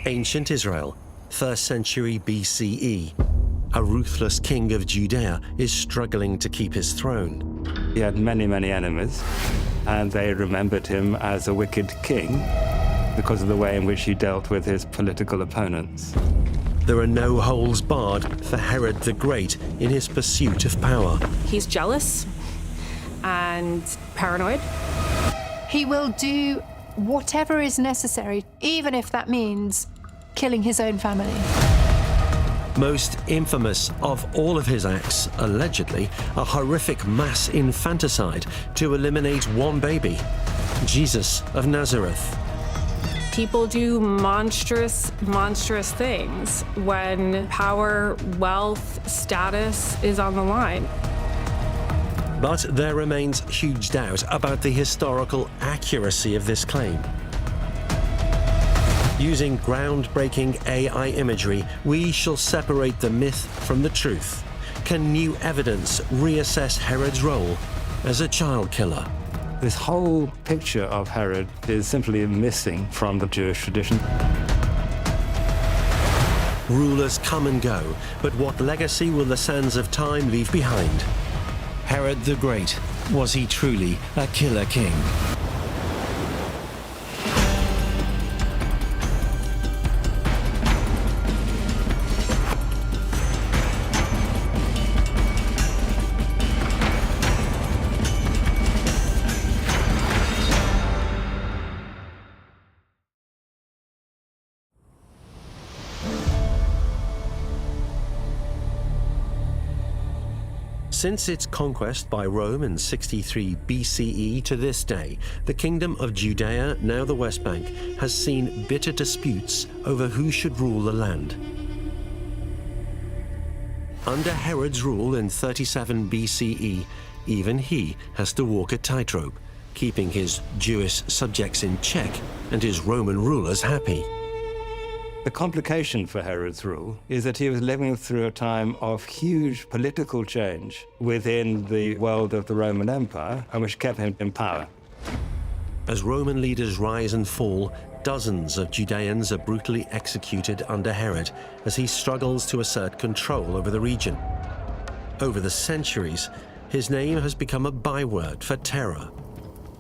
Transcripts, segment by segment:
Ancient Israel, 1st century BCE. A ruthless king of Judea is struggling to keep his throne. He had many, many enemies, and they remembered him as a wicked king because of the way in which he dealt with his political opponents. There are no holds barred for Herod the Great in his pursuit of power. He's jealous and paranoid. He will do whatever is necessary, even if that means killing his own family. Most infamous of all of his acts, allegedly, a horrific mass infanticide to eliminate one baby, Jesus of Nazareth. People do monstrous things when power, wealth, status is on the line. But there remains huge doubt about the historical accuracy of this claim. Using groundbreaking AI imagery, we shall separate the myth from the truth. Can new evidence reassess Herod's role as a child killer? This whole picture of Herod is simply missing from the Jewish tradition. Rulers come and go, but what legacy will the sands of time leave behind? Herod the Great, was he truly a killer king? Since its conquest by Rome in 63 BCE to this day, the Kingdom of Judea, now the West Bank, has seen bitter disputes over who should rule the land. Under Herod's rule in 37 BCE, even he has to walk a tightrope, keeping his Jewish subjects in check and his Roman rulers happy. The complication for Herod's rule is that he was living through a time of huge political change within the world of the Roman Empire, and which kept him in power. As Roman leaders rise and fall, dozens of Judeans are brutally executed under Herod as he struggles to assert control over the region. Over the centuries, his name has become a byword for terror.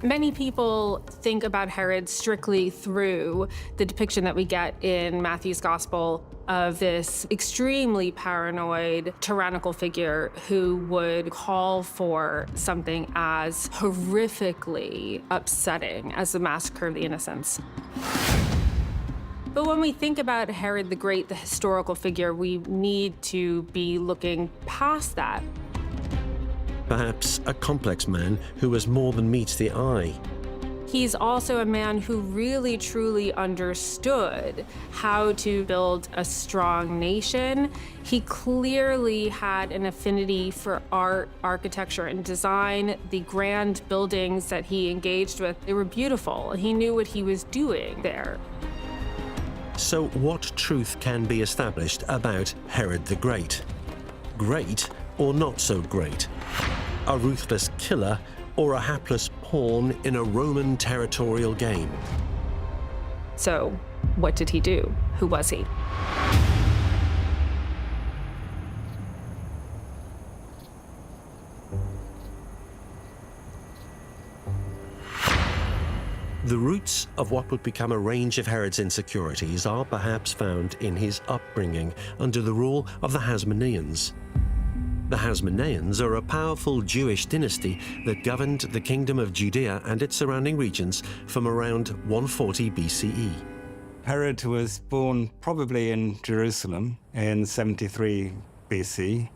Many people think about Herod strictly through the depiction that we get in Matthew's gospel of this extremely paranoid, tyrannical figure who would call for something as horrifically upsetting as the massacre of the innocents. But when we think about Herod the Great, the historical figure, we need to be looking past that. Perhaps a complex man who has more than meets the eye. He's also a man who really, truly understood how to build a strong nation. He clearly had an affinity for art, architecture, and design. The grand buildings that he engaged with, they were beautiful. He knew what he was doing there. So what truth can be established about Herod the Great? Great or not so great? A ruthless killer or a hapless pawn in a Roman territorial game? So, what did he do? Who was he? The roots of what would become a range of Herod's insecurities are perhaps found in his upbringing under the rule of the Hasmoneans. The Hasmoneans are a powerful Jewish dynasty that governed the Kingdom of Judea and its surrounding regions from around 140 BCE. Herod was born probably in Jerusalem in 73 BC.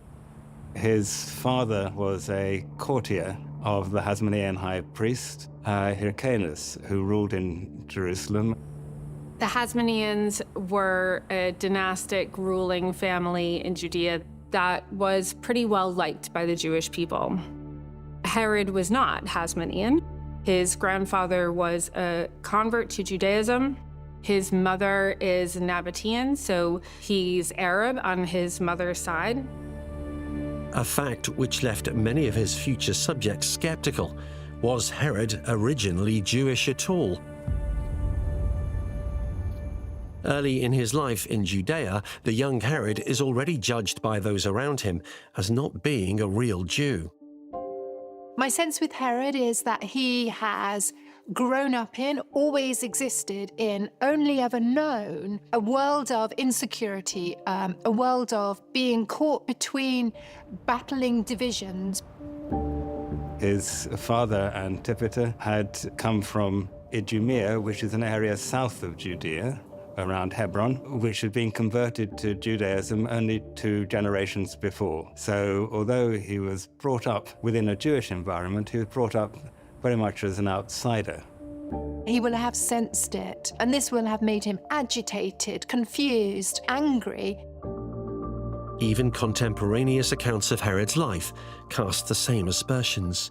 His father was a courtier of the Hasmonean high priest, Hyrcanus, who ruled in Jerusalem. The Hasmoneans were a dynastic ruling family in Judea that was pretty well liked by the Jewish people. Herod was not Hasmonean. His grandfather was a convert to Judaism. His mother is Nabatean, so he's Arab on his mother's side. A fact which left many of his future subjects skeptical. Was Herod originally Jewish at all? Early in his life in Judea, the young Herod is already judged by those around him as not being a real Jew. My sense with Herod is that he has grown up in, always existed in, only ever known a world of insecurity, a world of being caught between battling divisions. His father, Antipater, had come from Idumea, which is an area south of Judea, around Hebron, which had been converted to Judaism only 2 generations before. So although he was brought up within a Jewish environment, he was brought up very much as an outsider. He will have sensed it, and this will have made him agitated, confused, angry. Even contemporaneous accounts of Herod's life cast the same aspersions.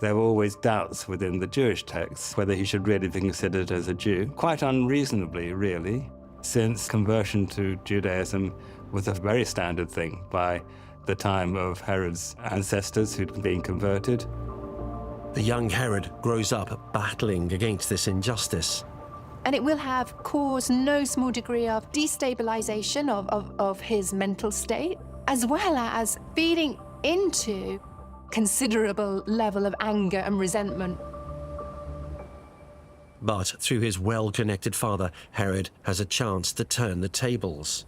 There were always doubts within the Jewish texts whether he should really be considered as a Jew, quite unreasonably, really, since conversion to Judaism was a very standard thing by the time of Herod's ancestors who'd been converted. The young Herod grows up battling against this injustice. And it will have caused no small degree of destabilization of his mental state, as well as feeding into considerable level of anger and resentment. But through his well-connected father, Herod has a chance to turn the tables.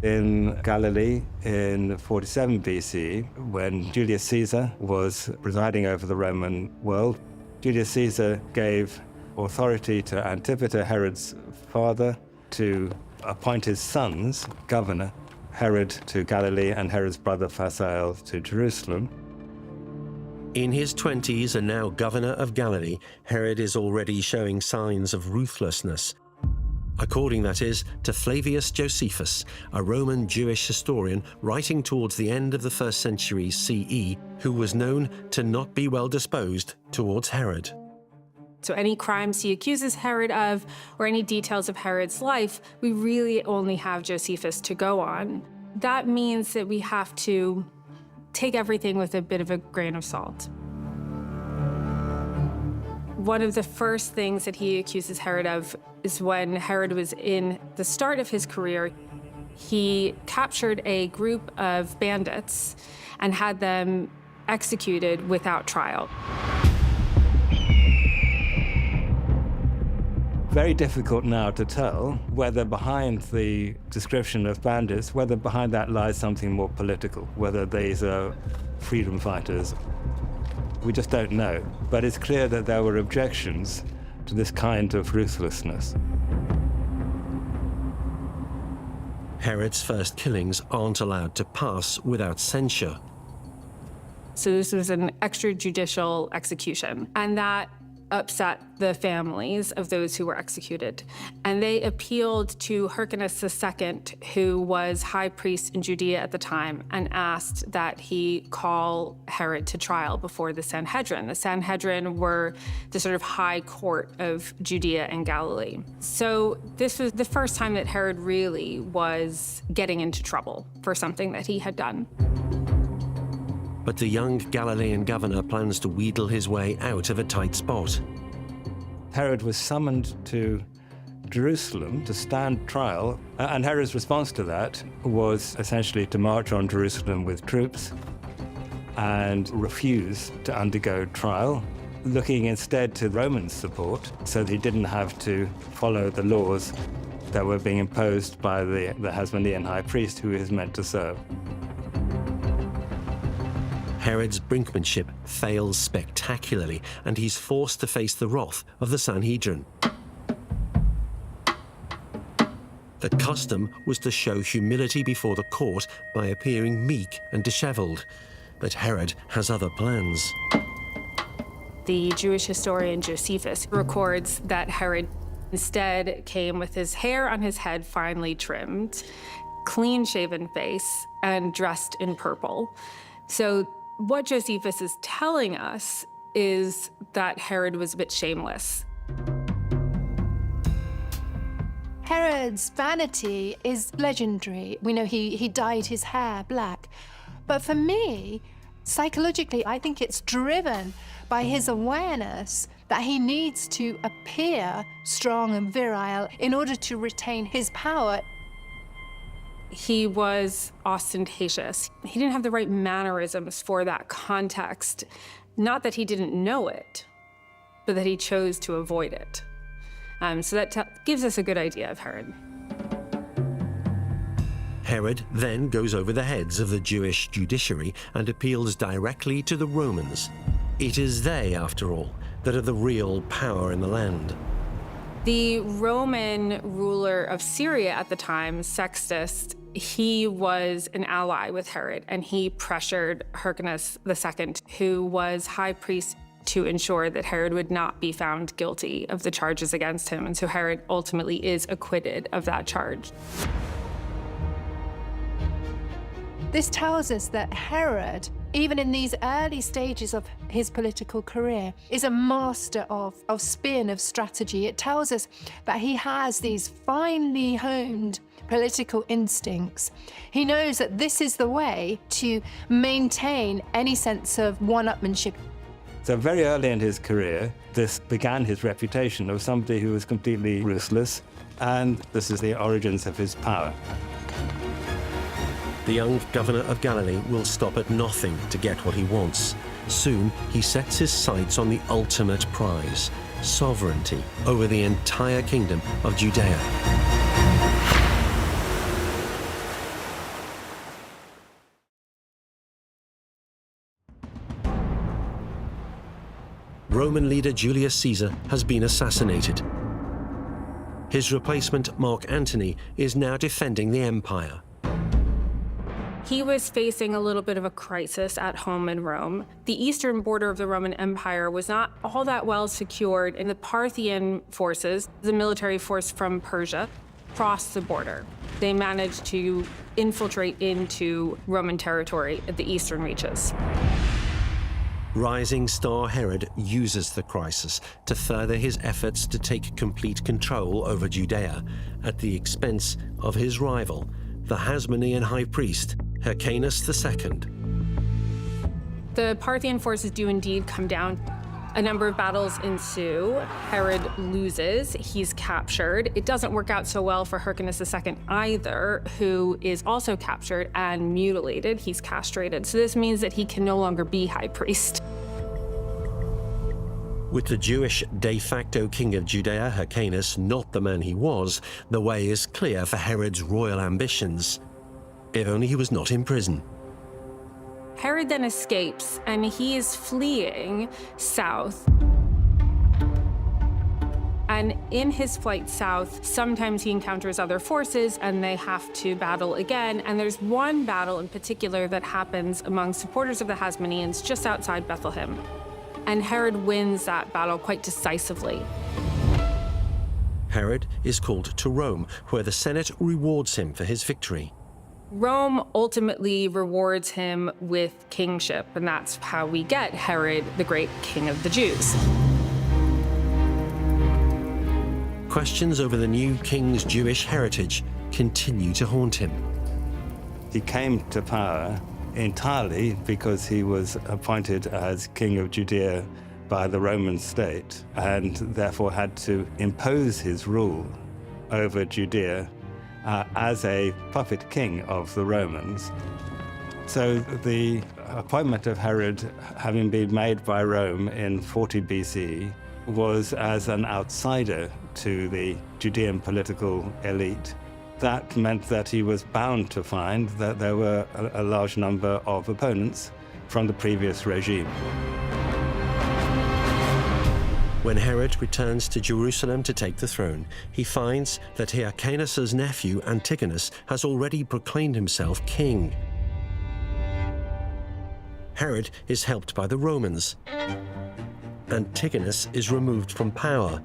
In Galilee in 47 BC, when Julius Caesar was presiding over the Roman world, Julius Caesar gave authority to Antipater, Herod's father, to appoint his sons governor, Herod to Galilee and Herod's brother Phasael to Jerusalem. In his 20s and now governor of Galilee, Herod is already showing signs of ruthlessness. According, that is, to Flavius Josephus, a Roman Jewish historian writing towards the end of the 1st century CE, who was known to not be well disposed towards Herod. So any crimes he accuses Herod of, or any details of Herod's life, we really only have Josephus to go on. That means that we have to take everything with a bit of a grain of salt. One of the first things that he accuses Herod of is when Herod was in the start of his career, he captured a group of bandits and had them executed without trial. Very difficult now to tell whether behind the description of bandits, whether behind that lies something more political, whether these are freedom fighters. We just don't know. But it's clear that there were objections to this kind of ruthlessness. Herod's first killings aren't allowed to pass without censure. So this was an extrajudicial execution, and that upset the families of those who were executed. And they appealed to Hyrcanus II, who was high priest in Judea at the time, and asked that he call Herod to trial before the Sanhedrin. The Sanhedrin were the sort of high court of Judea and Galilee. So this was the first time that Herod really was getting into trouble for something that he had done. But the young Galilean governor plans to wheedle his way out of a tight spot. Herod was summoned to Jerusalem to stand trial, and Herod's response to that was essentially to march on Jerusalem with troops and refuse to undergo trial, looking instead to Roman support so that he didn't have to follow the laws that were being imposed by the Hasmonean high priest who he was meant to serve. Herod's brinkmanship fails spectacularly, and he's forced to face the wrath of the Sanhedrin. The custom was to show humility before the court by appearing meek and disheveled, but Herod has other plans. The Jewish historian Josephus records that Herod instead came with his hair on his head finely trimmed, clean-shaven face, and dressed in purple. So what Josephus is telling us is that Herod was a bit shameless. Herod's vanity is legendary. We know he dyed his hair black. But for me, psychologically, I think it's driven by his awareness that he needs to appear strong and virile in order to retain his power. He was ostentatious. He didn't have the right mannerisms for that context. Not that he didn't know it, but that he chose to avoid it. So that gives us a good idea of Herod. Herod then goes over the heads of the Jewish judiciary and appeals directly to the Romans. It is they, after all, that are the real power in the land. The Roman ruler of Syria at the time, Sextus, he was an ally with Herod, and he pressured Hyrcanus II, who was high priest, to ensure that Herod would not be found guilty of the charges against him. And so Herod ultimately is acquitted of that charge. This tells us that Herod, even in these early stages of his political career, is a master of spin, of strategy. It tells us that he has these finely honed political instincts. He knows that this is the way to maintain any sense of one-upmanship. So very early in his career, this began his reputation of somebody who was completely ruthless, and this is the origins of his power. The young governor of Galilee will stop at nothing to get what he wants. Soon, he sets his sights on the ultimate prize, sovereignty over the entire kingdom of Judea. Roman leader Julius Caesar has been assassinated. His replacement, Mark Antony, is now defending the empire. He was facing a little bit of a crisis at home in Rome. The eastern border of the Roman Empire was not all that well secured, and the Parthian forces, the military force from Persia, crossed the border. They managed to infiltrate into Roman territory at the eastern reaches. Rising star Herod uses the crisis to further his efforts to take complete control over Judea at the expense of his rival, the Hasmonean high priest, Hyrcanus II. The Parthian forces do indeed come down. A number of battles ensue. Herod loses. He's captured. It doesn't work out so well for Hyrcanus II either, who is also captured and mutilated. He's castrated. So this means that he can no longer be high priest. With the Jewish de facto king of Judea, Hyrcanus, not the man he was, the way is clear for Herod's royal ambitions. If only he was not in prison. Herod then escapes, and he is fleeing south. And in his flight south, sometimes he encounters other forces, and they have to battle again. And there's one battle in particular that happens among supporters of the Hasmoneans just outside Bethlehem. And Herod wins that battle quite decisively. Herod is called to Rome, where the Senate rewards him for his victory. Rome ultimately rewards him with kingship, and that's how we get Herod, the great king of the Jews. Questions over the new king's Jewish heritage continue to haunt him. He came to power entirely because he was appointed as king of Judea by the Roman state, and therefore had to impose his rule over Judea as a puppet king of the Romans. So the appointment of Herod, having been made by Rome in 40 BC, was as an outsider to the Judean political elite. That meant that he was bound to find that there were a large number of opponents from the previous regime. When Herod returns to Jerusalem to take the throne, he finds that Hyrcanus' nephew, Antigonus, has already proclaimed himself king. Herod is helped by the Romans. Antigonus is removed from power,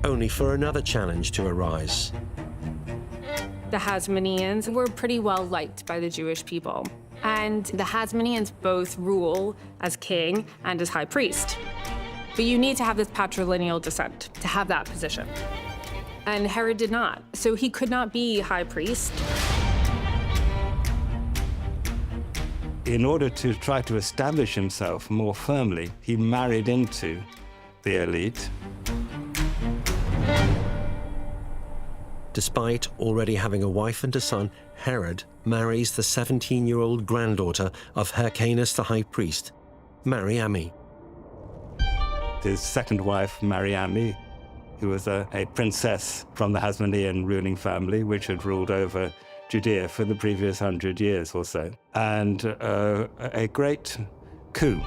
only for another challenge to arise. The Hasmoneans were pretty well liked by the Jewish people. And the Hasmoneans both rule as king and as high priest. But you need to have this patrilineal descent to have that position. And Herod did not, so he could not be high priest. In order to try to establish himself more firmly, he married into the elite. Despite already having a wife and a son, Herod marries the 17-year-old granddaughter of Hyrcanus the high priest, Mariamne. His second wife, Mariamne, who was a princess from the Hasmonean ruling family, which had ruled over Judea for the previous 100 years or so, and a great coup.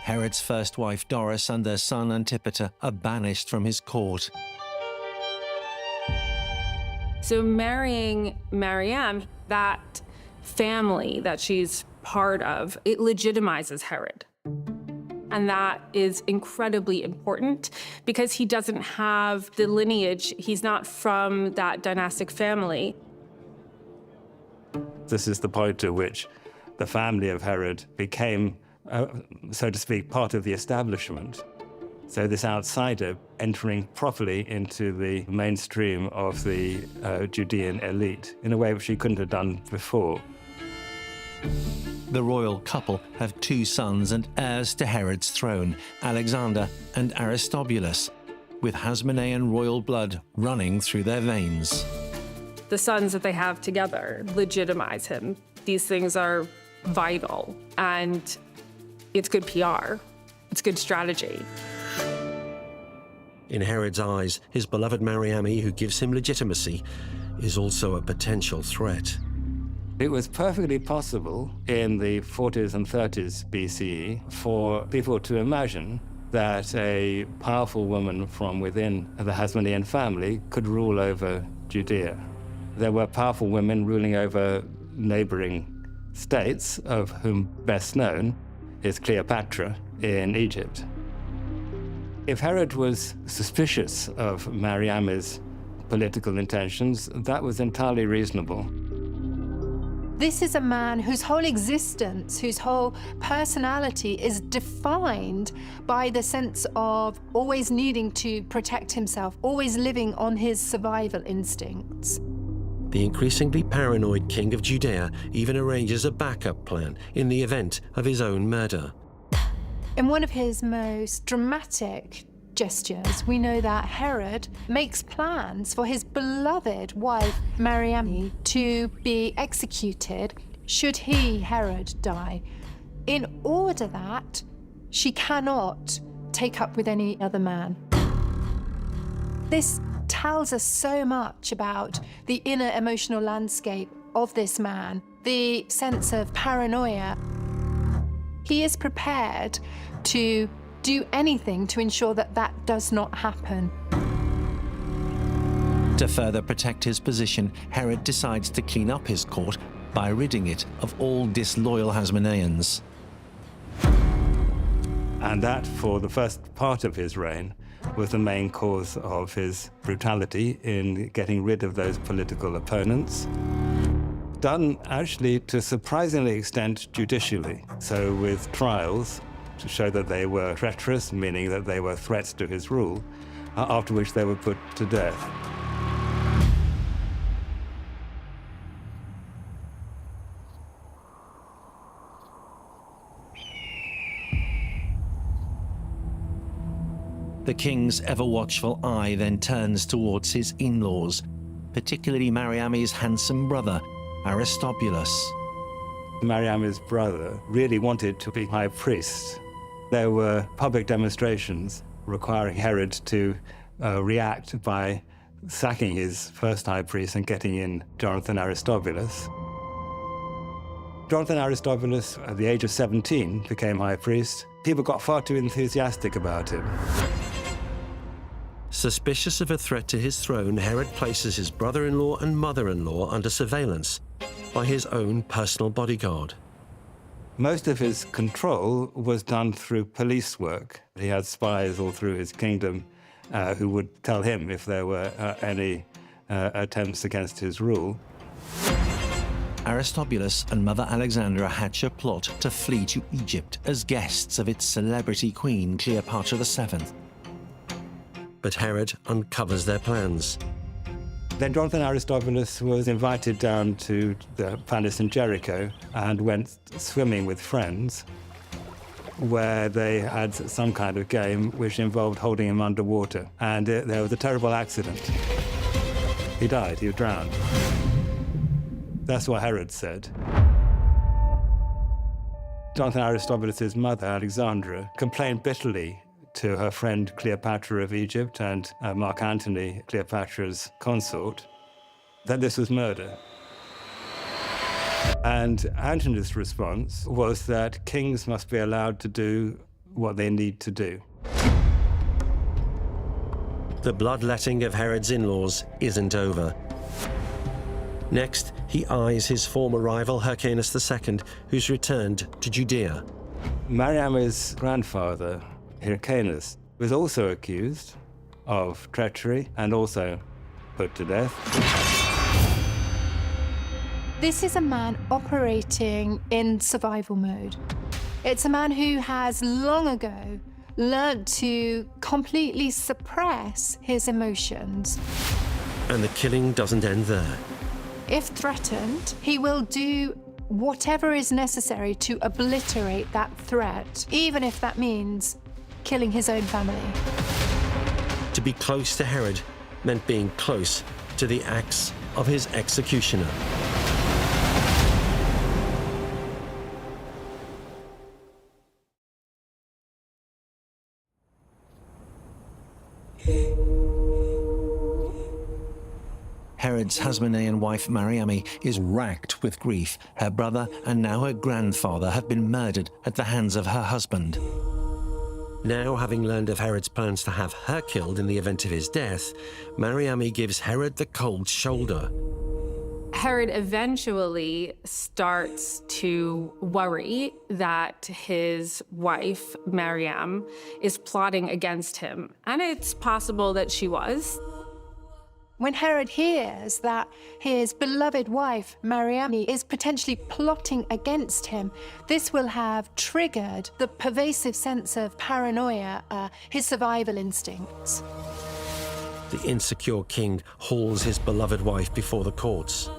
Herod's first wife, Doris, and their son, Antipater, are banished from his court. So marrying Mariamne, that family that she's part of, it legitimizes Herod. And that is incredibly important because he doesn't have the lineage. He's not from that dynastic family. This is the point at which the family of Herod became, so to speak, part of the establishment. So this outsider entering properly into the mainstream of the Judean elite in a way which he couldn't have done before. The royal couple have two sons and heirs to Herod's throne, Alexander and Aristobulus, with Hasmonean royal blood running through their veins. The sons that they have together legitimize him. These things are vital, and it's good PR. It's good strategy. In Herod's eyes, his beloved Mariamne, who gives him legitimacy, is also a potential threat. It was perfectly possible in the 40s and 30s BCE for people to imagine that a powerful woman from within the Hasmonean family could rule over Judea. There were powerful women ruling over neighboring states, of whom best known is Cleopatra in Egypt. If Herod was suspicious of Mariamne's political intentions, that was entirely reasonable. This is a man whose whole existence, whose whole personality is defined by the sense of always needing to protect himself, always living on his survival instincts. The increasingly paranoid king of Judea even arranges a backup plan in the event of his own murder. In one of his most dramatic gestures, we know that Herod makes plans for his beloved wife, Mariamne, to be executed should he, Herod, die, in order that she cannot take up with any other man. This tells us so much about the inner emotional landscape of this man, the sense of paranoia. He is prepared to do anything to ensure that that does not happen. To further protect his position, Herod decides to clean up his court by ridding it of all disloyal Hasmoneans. And that, for the first part of his reign, was the main cause of his brutality in getting rid of those political opponents. Done actually to surprisingly extent judicially, so with trials to show that they were treacherous, meaning that they were threats to his rule, after which they were put to death. The king's ever-watchful eye then turns towards his in-laws, particularly Mariamne's handsome brother, Aristobulus. Mariamne's brother really wanted to be high priest. There were public demonstrations requiring Herod to react by sacking his first high priest and getting in Jonathan Aristobulus. Jonathan Aristobulus, at the age of 17, became high priest. People got far too enthusiastic about him. Suspicious of a threat to his throne, Herod places his brother-in-law and mother-in-law under surveillance by his own personal bodyguard. Most of his control was done through police work. He had spies all through his kingdom who would tell him if there were any attempts against his rule. Aristobulus and Mother Alexandra hatch a plot to flee to Egypt as guests of its celebrity queen, Cleopatra VII. But Herod uncovers their plans. Then Jonathan Aristobulus was invited down to the palace in Jericho and went swimming with friends. where they had some kind of game which involved holding him underwater. And there was a terrible accident. He died, he was drowned. That's what Herod said. Jonathan Aristobulus' mother, Alexandra, complained bitterly to her friend Cleopatra of Egypt and Mark Antony, Cleopatra's consort, that this was murder. And Antony's response was that kings must be allowed to do what they need to do. The bloodletting of Herod's in-laws isn't over. Next, he eyes his former rival, Hyrcanus II, who's returned to Judea. Mariamne's grandfather, Hyrcanus, was also accused of treachery and also put to death. This is a man operating in survival mode. It's a man who has long ago learnt to completely suppress his emotions. And the killing doesn't end there. If threatened, he will do whatever is necessary to obliterate that threat, even if that means killing his own family. To be close to Herod meant being close to the axe of his executioner. Herod's Hasmonean wife Mariamne is racked with grief. Her brother and now her grandfather have been murdered at the hands of her husband. Now, having learned of Herod's plans to have her killed in the event of his death, Mariamne gives Herod the cold shoulder. Herod eventually starts to worry that his wife, Mariam, is plotting against him. And it's possible that she was. When Herod hears that his beloved wife, Mariamne, is potentially plotting against him, this will have triggered the pervasive sense of paranoia, his survival instincts. The insecure king hauls his beloved wife before the courts.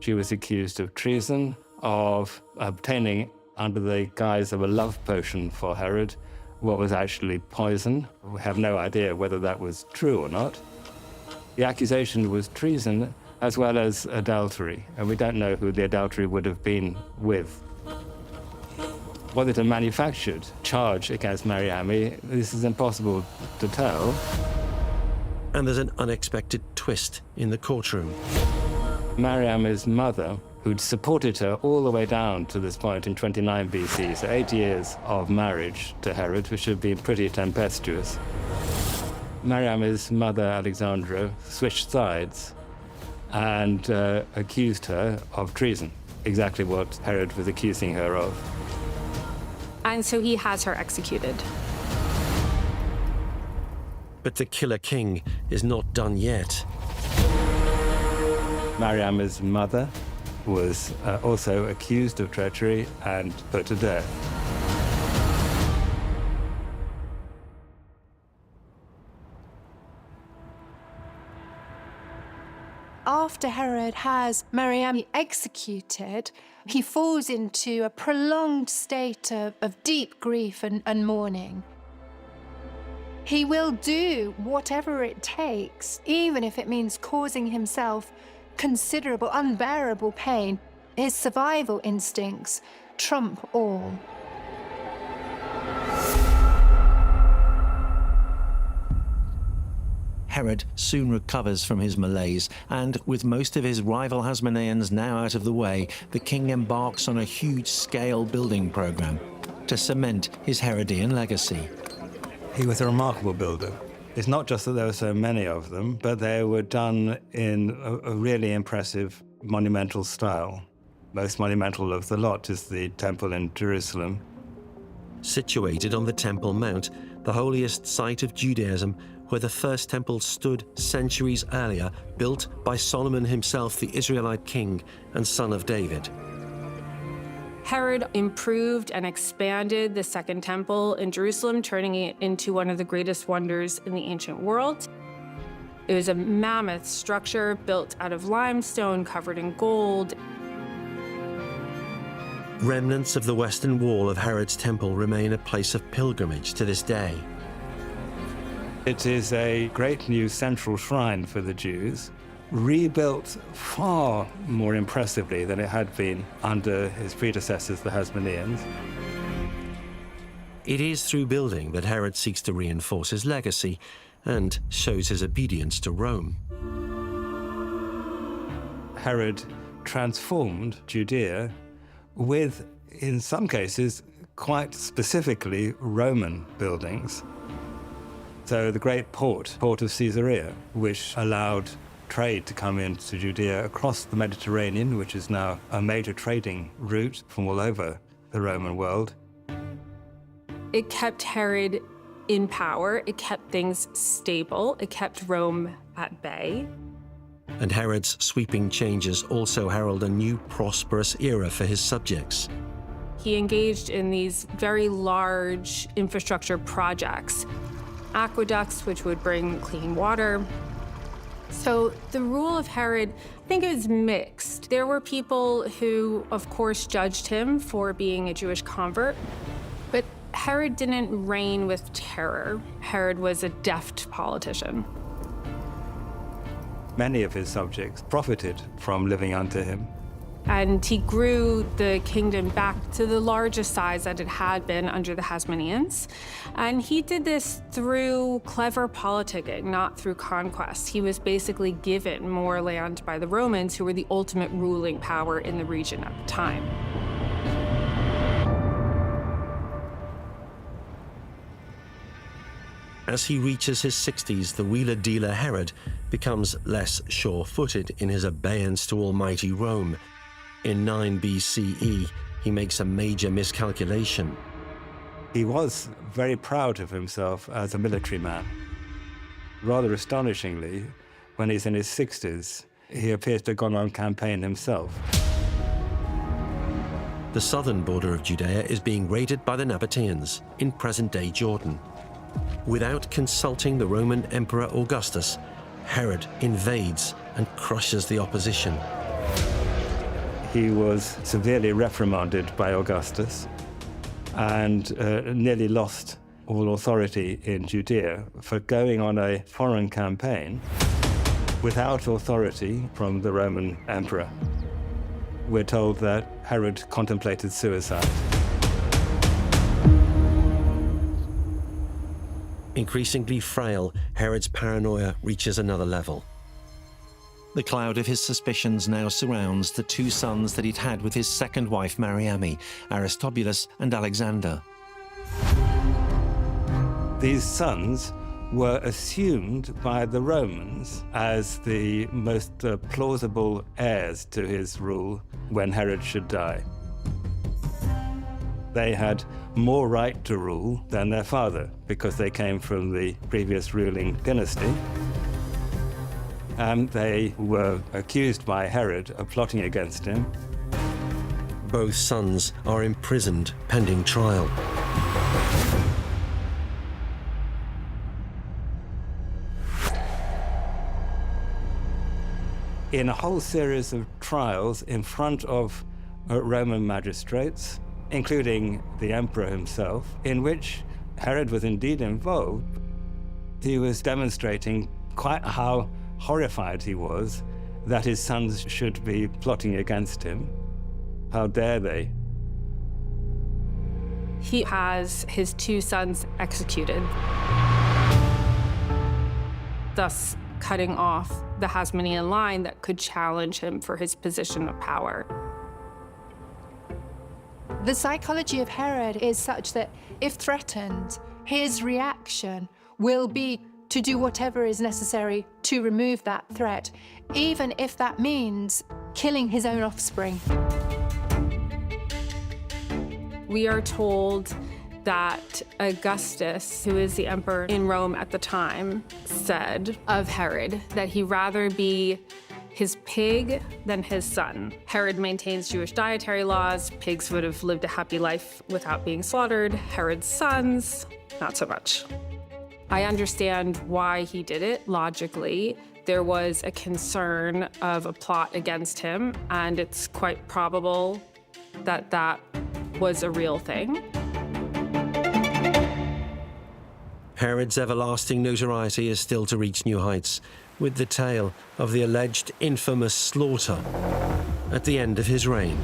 She was accused of treason, of obtaining, under the guise of a love potion for Herod, what was actually poison. We have no idea whether that was true or not. The accusation was treason as well as adultery, and we don't know who the adultery would have been with. Was it a manufactured charge against Mariamne? This is impossible to tell. And there's an unexpected twist in the courtroom. Mariamne's mother, who'd supported her all the way down to this point in 29 BC, so 8 years of marriage to Herod, which had been pretty tempestuous. Mariamne's mother, Alexandra, switched sides and accused her of treason, exactly what Herod was accusing her of. And so he has her executed. But the killer king is not done yet. Mariamne's mother was also accused of treachery and put to death. After Herod has Mariamne executed, he falls into a prolonged state of deep grief and mourning. He will do whatever it takes, even if it means causing himself considerable, unbearable pain. His survival instincts trump all. Herod soon recovers from his malaise, and with most of his rival Hasmoneans now out of the way, the king embarks on a huge-scale building program to cement his Herodian legacy. He was a remarkable builder. It's not just that there were so many of them, but they were done in a really impressive monumental style. Most monumental of the lot is the temple in Jerusalem. Situated on the Temple Mount, the holiest site of Judaism, where the first temple stood centuries earlier, built by Solomon himself, the Israelite king and son of David. Herod improved and expanded the Second Temple in Jerusalem, turning it into one of the greatest wonders in the ancient world. It was a mammoth structure built out of limestone, covered in gold. Remnants of the western wall of Herod's temple remain a place of pilgrimage to this day. It is a great new central shrine for the Jews, rebuilt far more impressively than it had been under his predecessors, the Hasmoneans. It is through building that Herod seeks to reinforce his legacy and shows his obedience to Rome. Herod transformed Judea with, in some cases, quite specifically Roman buildings. So the great port of Caesarea, which allowed trade to come into Judea across the Mediterranean, which is now a major trading route from all over the Roman world. It kept Herod in power, it kept things stable, it kept Rome at bay. And Herod's sweeping changes also herald a new prosperous era for his subjects. He engaged in these very large infrastructure projects, aqueducts, which would bring clean water. So the rule of Herod, I think it was mixed. There were people who, of course, judged him for being a Jewish convert, but Herod didn't reign with terror. Herod was a deft politician. Many of his subjects profited from living under him. And he grew the kingdom back to the largest size that it had been under the Hasmoneans. And he did this through clever politicking, not through conquest. He was basically given more land by the Romans, who were the ultimate ruling power in the region at the time. As he reaches his 60s, the wheeler-dealer Herod becomes less sure-footed in his abeyance to almighty Rome. In 9 BCE, he makes a major miscalculation. He was very proud of himself as a military man. Rather astonishingly, when he's in his 60s, he appears to have gone on campaign himself. The southern border of Judea is being raided by the Nabateans in present-day Jordan. Without consulting the Roman Emperor Augustus, Herod invades and crushes the opposition. He was severely reprimanded by Augustus and nearly lost all authority in Judea for going on a foreign campaign without authority from the Roman emperor. We're told that Herod contemplated suicide. Increasingly frail, Herod's paranoia reaches another level. The cloud of his suspicions now surrounds the two sons that he'd had with his second wife, Mariamne, Aristobulus and Alexander. These sons were assumed by the Romans as the most plausible heirs to his rule when Herod should die. They had more right to rule than their father because they came from the previous ruling dynasty. And they were accused by Herod of plotting against him. Both sons are imprisoned pending trial. In a whole series of trials in front of Roman magistrates, including the emperor himself, in which Herod was indeed involved, he was demonstrating quite how horrified he was that his sons should be plotting against him. How dare they? He has his two sons executed, thus cutting off the Hasmonean line that could challenge him for his position of power. The psychology of Herod is such that if threatened, his reaction will be to do whatever is necessary to remove that threat, even if that means killing his own offspring. We are told that Augustus, who is the emperor in Rome at the time, said of Herod that he'd rather be his pig than his son. Herod maintains Jewish dietary laws. Pigs would have lived a happy life without being slaughtered. Herod's sons, not so much. I understand why he did it logically. There was a concern of a plot against him, and it's quite probable that that was a real thing. Herod's everlasting notoriety is still to reach new heights, with the tale of the alleged infamous slaughter at the end of his reign.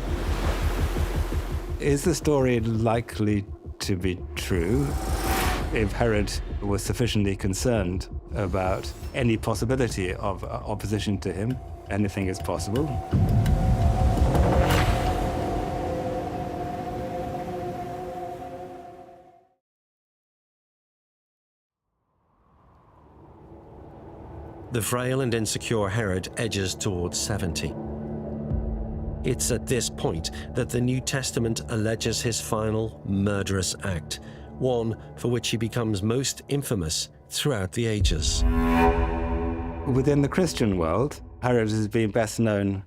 Is the story likely to be true? If Herod was sufficiently concerned about any possibility of opposition to him, anything is possible. The frail and insecure Herod edges towards 70. It's at this point that the New Testament alleges his final murderous act, one for which he becomes most infamous throughout the ages. Within the Christian world, Herod has been best known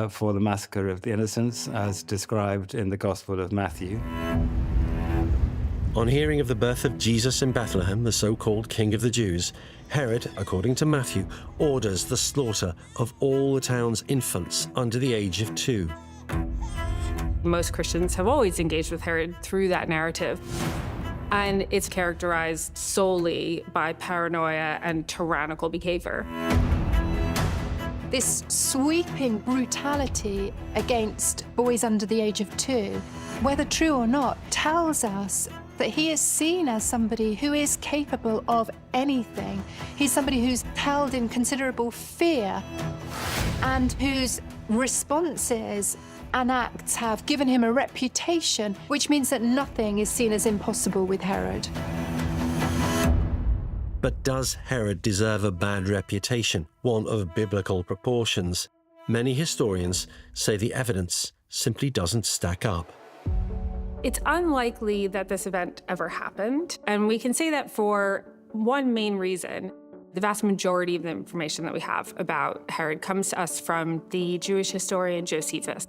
for the massacre of the innocents, as described in the Gospel of Matthew. On hearing of the birth of Jesus in Bethlehem, the so-called King of the Jews, Herod, according to Matthew, orders the slaughter of all the town's infants under the age of 2. Most Christians have always engaged with Herod through that narrative. And it's characterized solely by paranoia and tyrannical behavior. This sweeping brutality against boys under the age of 2, whether true or not, tells us that he is seen as somebody who is capable of anything. He's somebody who's held in considerable fear and whose responses and acts have given him a reputation, which means that nothing is seen as impossible with Herod. But does Herod deserve a bad reputation, one of biblical proportions? Many historians say the evidence simply doesn't stack up. It's unlikely that this event ever happened, and we can say that for one main reason. The vast majority of the information that we have about Herod comes to us from the Jewish historian Josephus.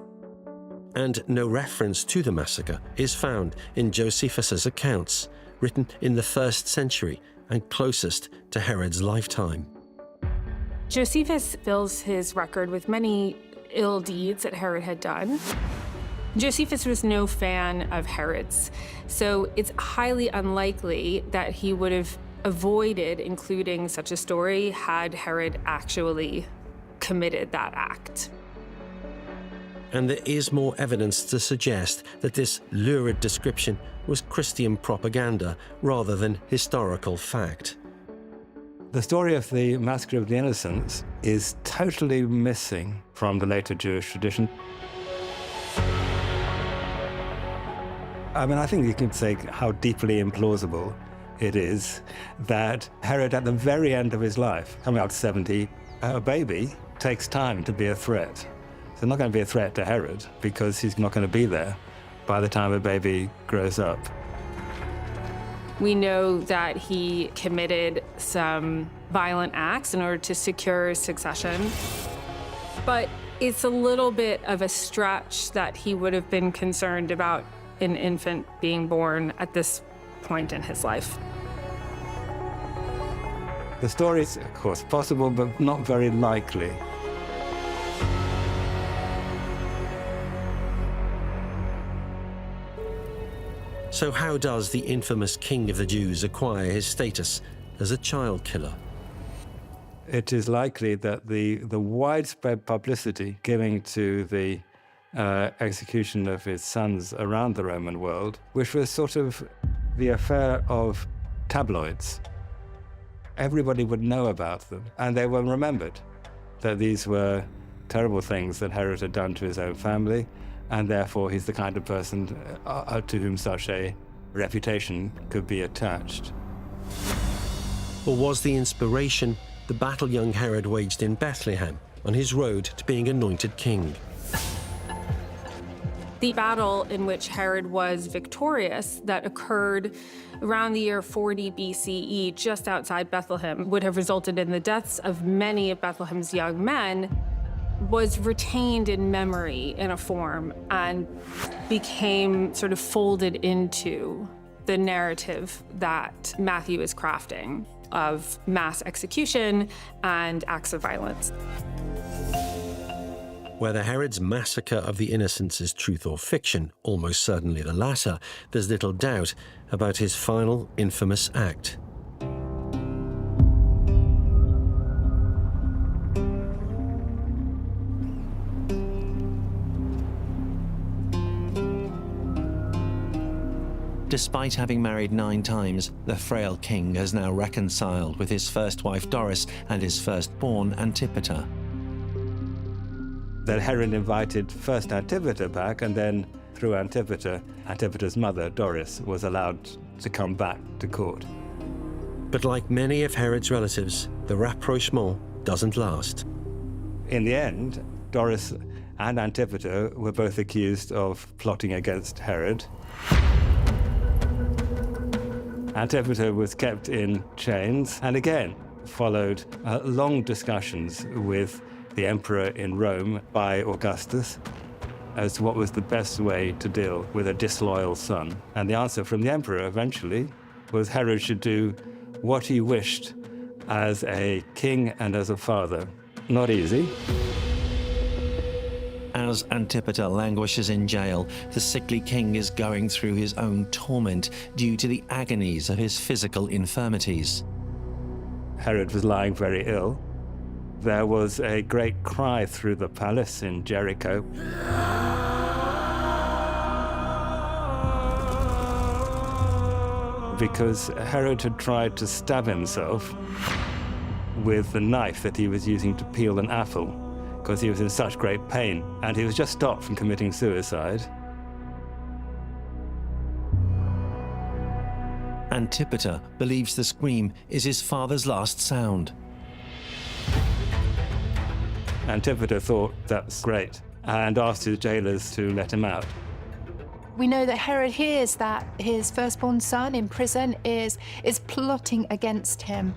And no reference to the massacre is found in Josephus's accounts, written in the 1st century and closest to Herod's lifetime. Josephus fills his record with many ill deeds that Herod had done. Josephus was no fan of Herod's, so it's highly unlikely that he would have avoided including such a story had Herod actually committed that act. And there is more evidence to suggest that this lurid description was Christian propaganda rather than historical fact. The story of the massacre of the innocents is totally missing from the later Jewish tradition. I mean, I think you could say how deeply implausible it is that Herod, at the very end of his life, coming up to 70, a baby takes time to be a threat. So it's not going to be a threat to Herod because he's not going to be there by the time a baby grows up. We know that he committed some violent acts in order to secure succession, but it's a little bit of a stretch that he would have been concerned about an infant being born at this point in his life. The story is, of course, possible, but not very likely. So how does the infamous King of the Jews acquire his status as a child killer? It is likely that the widespread publicity given to the execution of his sons around the Roman world, which was sort of the affair of tabloids. Everybody would know about them, and they were remembered, that these were terrible things that Herod had done to his own family, and therefore he's the kind of person to whom such a reputation could be attached. Or was the inspiration the battle young Herod waged in Bethlehem on his road to being anointed king? The battle in which Herod was victorious, that occurred around the year 40 BCE, just outside Bethlehem, would have resulted in the deaths of many of Bethlehem's young men, was retained in memory in a form and became sort of folded into the narrative that Matthew is crafting of mass execution and acts of violence. Whether Herod's massacre of the innocents is truth or fiction, almost certainly the latter, there's little doubt about his final infamous act. Despite having married 9 times, the frail king has now reconciled with his first wife Doris and his firstborn Antipater. That Herod invited first Antipater back, and then through Antipater, Antipater's mother, Doris, was allowed to come back to court. But like many of Herod's relatives, the rapprochement doesn't last. In the end, Doris and Antipater were both accused of plotting against Herod. Antipater was kept in chains and again followed long discussions with the emperor in Rome by Augustus as to what was the best way to deal with a disloyal son. And the answer from the emperor eventually was Herod should do what he wished as a king and as a father. Not easy. As Antipater languishes in jail, the sickly king is going through his own torment due to the agonies of his physical infirmities. Herod was lying very ill. There was a great cry through the palace in Jericho. Because Herod had tried to stab himself with the knife that he was using to peel an apple, because he was in such great pain, and he was just stopped from committing suicide. Antipater believes the scream is his father's last sound. Antipater thought that's great and asked his jailers to let him out. We know that Herod hears that his firstborn son in prison is plotting against him.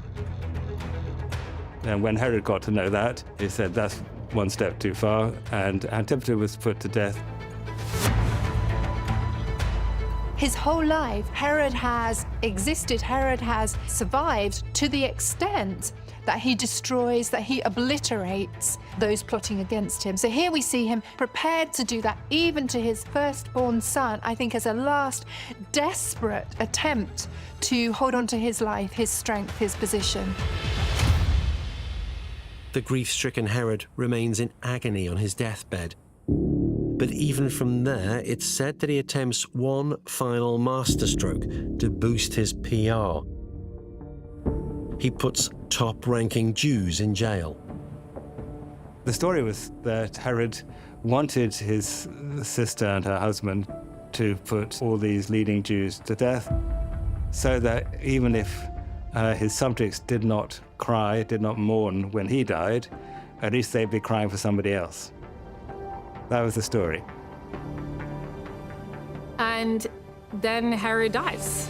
And when Herod got to know that, he said, that's one step too far, and Antipater was put to death. His whole life, Herod has existed, Herod has survived to the extent that he destroys, that he obliterates those plotting against him. So here we see him prepared to do that even to his firstborn son, I think as a last desperate attempt to hold on to his life, his strength, his position. The grief-stricken Herod remains in agony on his deathbed. But even from there, it's said that he attempts one final masterstroke to boost his PR. He puts top-ranking Jews in jail. The story was that Herod wanted his sister and her husband to put all these leading Jews to death, so that even if his subjects did not cry, did not mourn when he died, at least they'd be crying for somebody else. That was the story. And then Herod dies.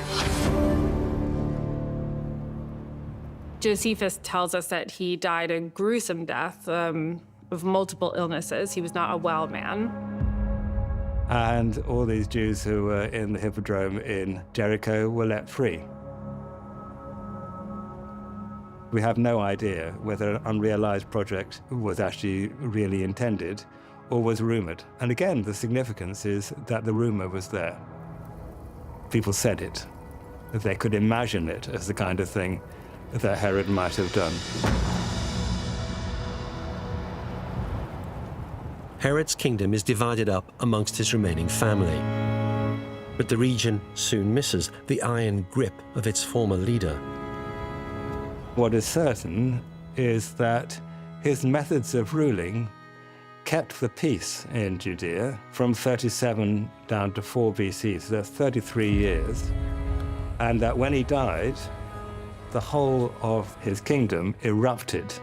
Josephus tells us that he died a gruesome death of multiple illnesses. He was not a well man. And all these Jews who were in the Hippodrome in Jericho were let free. We have no idea whether an unrealized project was actually really intended or was rumored. And again, the significance is that the rumor was there. People said it. They could imagine it as the kind of thing that Herod might have done. Herod's kingdom is divided up amongst his remaining family. But the region soon misses the iron grip of its former leader. What is certain is that his methods of ruling kept the peace in Judea from 37 down to 4 BC, so that's 33 years, and that when he died, the whole of his kingdom erupted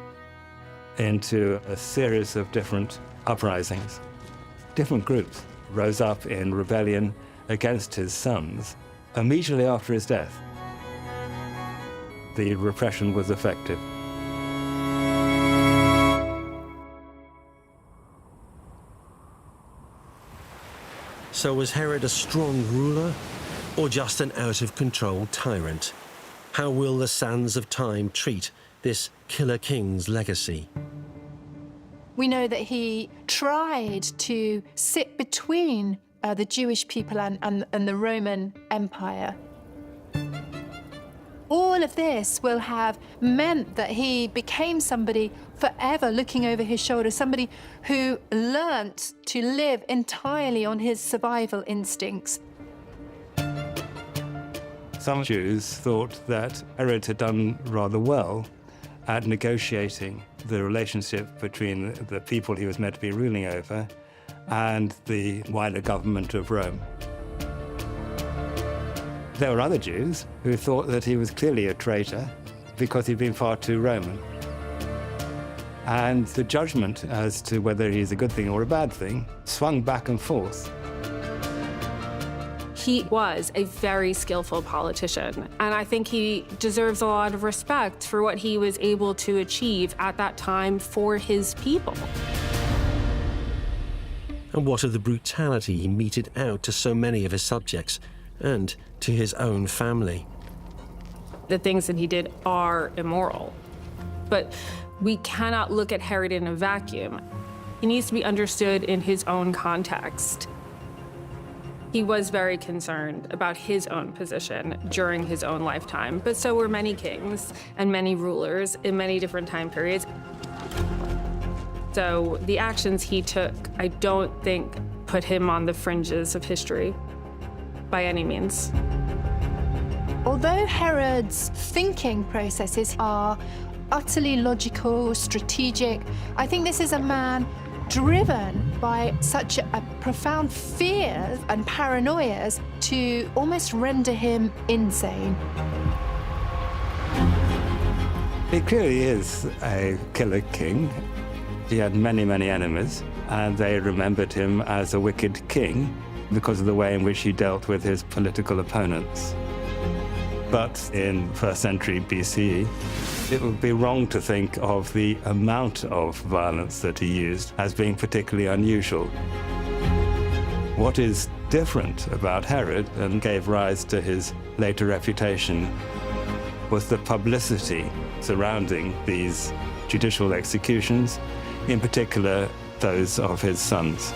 into a series of different uprisings. Different groups rose up in rebellion against his sons immediately after his death. The repression was effective. So was Herod a strong ruler or just an out-of-control tyrant? How will the sands of time treat this killer king's legacy? We know that he tried to sit between the Jewish people and the Roman Empire. All of this will have meant that he became somebody forever looking over his shoulder, somebody who learnt to live entirely on his survival instincts. Some Jews thought that Herod had done rather well at negotiating the relationship between the people he was meant to be ruling over and the wider government of Rome. There were other Jews who thought that he was clearly a traitor because he'd been far too Roman. And the judgment as to whether he's a good thing or a bad thing swung back and forth. He was a very skillful politician, and I think he deserves a lot of respect for what he was able to achieve at that time for his people. And what of the brutality he meted out to so many of his subjects and to his own family? The things that he did are immoral, but we cannot look at Herod in a vacuum. He needs to be understood in his own context. He was very concerned about his own position during his own lifetime, but so were many kings and many rulers in many different time periods. So the actions he took, I don't think, put him on the fringes of history by any means. Although Herod's thinking processes are utterly logical, strategic, I think this is a man driven by such a profound fear and paranoias to almost render him insane. He clearly is a killer king. He had many, many enemies, and they remembered him as a wicked king because of the way in which he dealt with his political opponents. But in 1st century BCE, it would be wrong to think of the amount of violence that he used as being particularly unusual. What is different about Herod and gave rise to his later reputation was the publicity surrounding these judicial executions, in particular those of his sons.